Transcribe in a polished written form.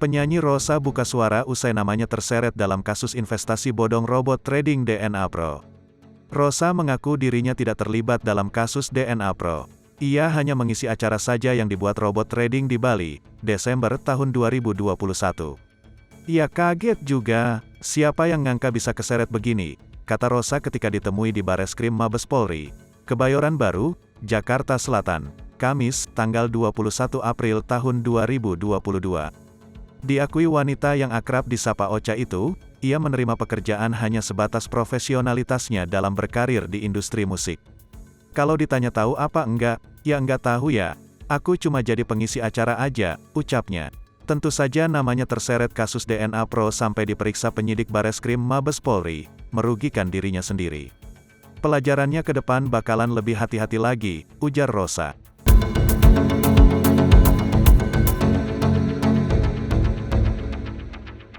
Penyanyi Rosa buka suara usai namanya terseret dalam kasus investasi bodong robot trading DNA Pro. Rosa mengaku dirinya tidak terlibat dalam kasus DNA Pro. Ia hanya mengisi acara saja yang dibuat robot trading di Bali, Desember tahun 2021. Ia kaget juga, siapa yang ngangka bisa keseret begini, kata Rosa ketika ditemui di Bareskrim Mabes Polri, Kebayoran Baru, Jakarta Selatan, Kamis, tanggal 21 April tahun 2022. Diakui wanita yang akrab disapa Ocha itu, ia menerima pekerjaan hanya sebatas profesionalitasnya dalam berkarir di industri musik. Kalau ditanya tahu apa enggak, ya enggak tahu ya, aku cuma jadi pengisi acara aja, ucapnya. Tentu saja namanya terseret kasus DNA Pro sampai diperiksa penyidik Bareskrim Mabes Polri, merugikan dirinya sendiri. Pelajarannya ke depan bakalan lebih hati-hati lagi, ujar Rosa.